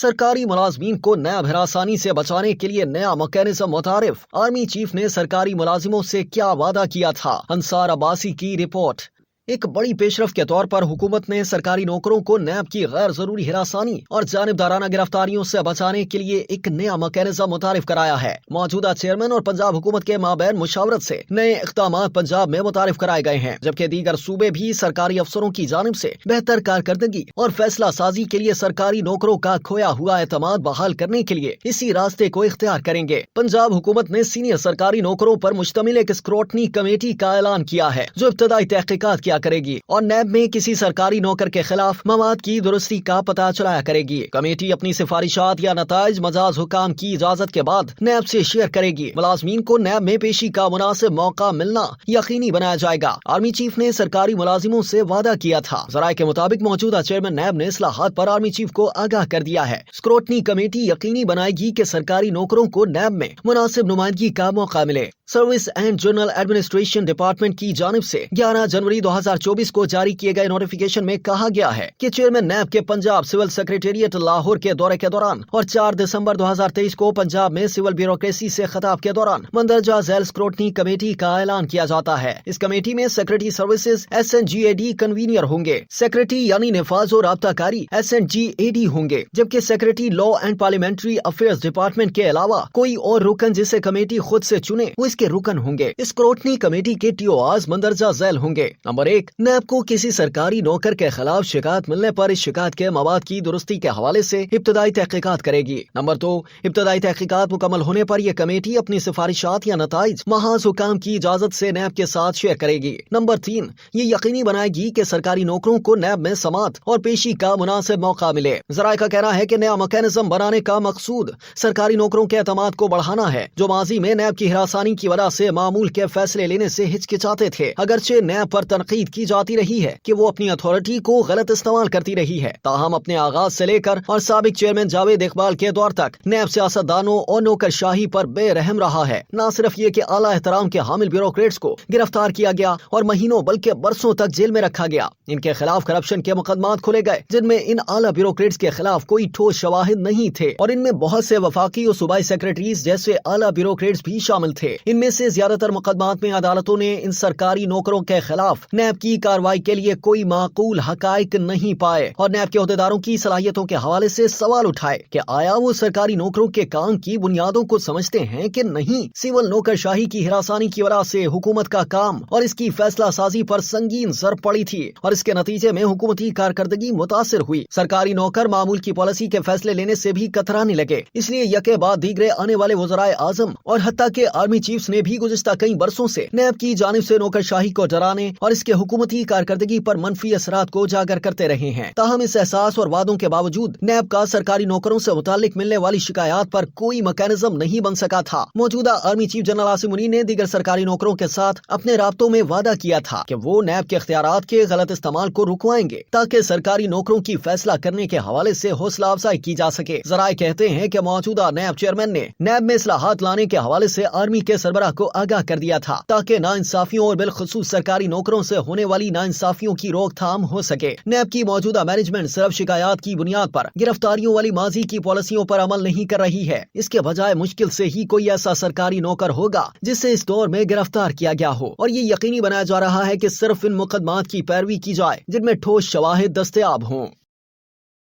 सरकारी मुलाजमीन को नैब हिरासानी से बचाने के लिए नया मैकेनिज्म मुतारिफ। आर्मी चीफ ने सरकारी मुलाजिमों से क्या वादा किया था? अंसार अब्बासी की रिपोर्ट। एक बड़ी पेशरफ के तौर पर हुकूमत ने सरकारी नौकरों को नैब की गैर जरूरी हिरासानी और जानिबदाराना गिरफ्तारियों से बचाने के लिए एक नया मैकेनिज्म मुतारिफ कराया है। मौजूदा चेयरमैन और पंजाब हुकूमत के माबैन मुशावरत से नए इक़दाम पंजाब में मुतारिफ कराए गए हैं, जबकि दीगर सूबे भी सरकारी अफसरों की जानिब से बेहतर कारकर्दगी और फैसला साजी के लिए सरकारी नौकरों का खोया हुआ एतमाद बहाल करने के लिए इसी रास्ते को इख्तियार करेंगे। पंजाब हुकूमत ने सीनियर सरकारी नौकरों पर मुश्तमिल एक स्क्रूटनी कमेटी का ऐलान किया है, जो इब्तदाई तहकीकात किया करेगी और नैब में किसी सरकारी नौकर के खिलाफ मवाद की दुरुस्ती का पता चलाया करेगी। कमेटी अपनी सिफारिशात या नताइज मजाज हुकाम की इजाजत के बाद नैब से शेयर करेगी। मुलाजमीन को नैब में पेशी का मुनासिब मौका मिलना यकीनी बनाया जाएगा। आर्मी चीफ ने सरकारी मुलाजिमों से वादा किया था। ज़राए के मुताबिक मौजूदा चेयरमैन नैब ने इस्लाहात पर आर्मी चीफ को आगाह कर दिया है। स्क्रूटनी कमेटी यकीनी बनाएगी कि सरकारी नौकरों को नैब में मुनासिब नुमाइंदगी का मौका मिले। Service and general administration department की जानिब से 11 जनवरी 2024 को जारी किए गए नोटिफिकेशन में कहा गया है कि चेयरमैन नैब के पंजाब सिविल सेक्रेटेरिएट लाहौर के दौरे के दौरान और 4 दिसंबर 2023 को पंजाब में सिविल ब्यूरोक्रेसी से खिताब के दौरान मंदरजा झैल स्क्रूटनी कमेटी का ऐलान किया जाता है। इस कमेटी में सेक्रेटरी सर्विसेज SNGAD कन्वीनियर होंगे। सेक्रेटरी यानी निफाज और राब्ताकारी SNGAD होंगे, जबकि secretary law and parliamentary affairs department के अलावा कोई और रुकन जिसे कमेटी खुद से चुने वो के रुकन होंगे। स्क्रूटनी कमेटी के TORs मंदरजा झैल होंगे। नंबर 1, नैब को किसी सरकारी नौकर के खिलाफ शिकायत मिलने पर इस शिकायत के मवाद की दुरुस्ती के हवाले से इब्तदाई तहकीकात करेगी। नंबर 2, इब्तदाई तहकीकात मुकम्मल होने पर यह कमेटी अपनी सिफारिशात या नताइज महाज हुकाम की इजाजत से नैब के साथ शेयर करेगी। नंबर 3, ये यकीनी बनाएगी कि सरकारी नौकरों को नैब में समात और पेशी का मुनासिब मौका मिले। ज़राए का कहना है कि नया मैकेनिज्म बनाने का मकसूद सरकारी नौकरों के एतमाद को बढ़ाना है, जो माजी में नैब की हिरासानी की वजह से मामूल के फैसले लेने से हिचकिचाते थे। अगरचे नैब पर तनकीद की जाती रही है कि वो अपनी अथॉरिटी को गलत इस्तेमाल करती रही है, ताहम अपने आगाज से लेकर और साबिक चेयरमैन जावेद इकबाल के दौर तक नैब सियासतदानों और नौकरशाही पर बेरहम रहा है। न सिर्फ ये कि आला एहतराम के हामिल ब्यूरोक्रेट्स को गिरफ्तार किया गया और महीनों बल्कि बरसों तक जेल में रखा गया। इनके खिलाफ करप्शन के मुकदमात खुले गए, जिनमें इन आला ब्यूरोक्रेट्स के खिलाफ कोई ठोस शवाहिद नहीं थे और इनमें बहुत से वफाकी और सूबाई सेक्रेटरीज जैसे आला ब्यूरोक्रेट्स भी शामिल थे। इनमें से ज्यादातर मुकदमात में अदालतों ने इन सरकारी नौकरों के खिलाफ नैब की कार्रवाई के लिए कोई माकूल हकाइक नहीं पाए और नैब के अहदेदारों की सलाहियतों के हवाले से सवाल उठाए कि आया वो सरकारी नौकरों के काम की बुनियादों को समझते हैं कि नहीं। सिविल नौकरशाही की हिरासानी की वजह से हुकूमत का काम और इसकी फैसला साजी पर संगीन जर पड़ी थी और इसके नतीजे में हुकूमती कारकर्दगी मुतासिर हुई। सरकारी नौकर मामूल की पॉलिसी के फैसले लेने से भी कतराने लगे। इसलिए यके बाद दीगरे आने वाले वज़राए आज़म और हत्ता के आर्मी चीफ्स ने भी गुज़िश्ता कई बरसों से नैब की जानिब से नौकरशाही को डराने और इसके हुकूमती कारकर्दगी पर मनफी असरात को उजागर करते रहे हैं। ताहम इस एहसास और वादों के बावजूद नैब का सरकारी नौकरों से मुतालिक मिलने वाली शिकायत पर कोई मैकेनिज्म नहीं बन सका था। मौजूदा army chief general Asim Munir ने दीगर सरकारी नौकरों के साथ अपने राब्तों में वादा किया था कि वो नैब के इख्तियारात के गलत इस्तेमाल को रुकवाएंगे ताकि सरकारी नौकरों की फैसला करने के हवाले से हौसला अफजाई की जा सके। ज़राए कहते हैं कि मौजूदा नैब चेयरमैन ने नैब में इस्लाहात लाने के हवाले से आर्मी के सरबराह को आगाह कर दिया था ताकि नाइंसाफियों और बिलखुसूस सरकारी नौकरों से होने वाली नाइंसाफियों की रोकथाम हो सके। नैब की मौजूदा मैनेजमेंट सिर्फ शिकायत की बुनियाद पर गिरफ्तारियों वाली माजी की पॉलिसियों पर अमल नहीं कर रही है। इसके बजाय मुश्किल से ही कोई ऐसा सरकारी नौकर होगा जिसे इस दौर में गिरफ्तार किया गया हो और ये यकीनी बनाया जा रहा है कि सिर्फ इन मुकदमात की पैरवी की जाए जिनमें ठोस शवाहिद दस्तयाब हों।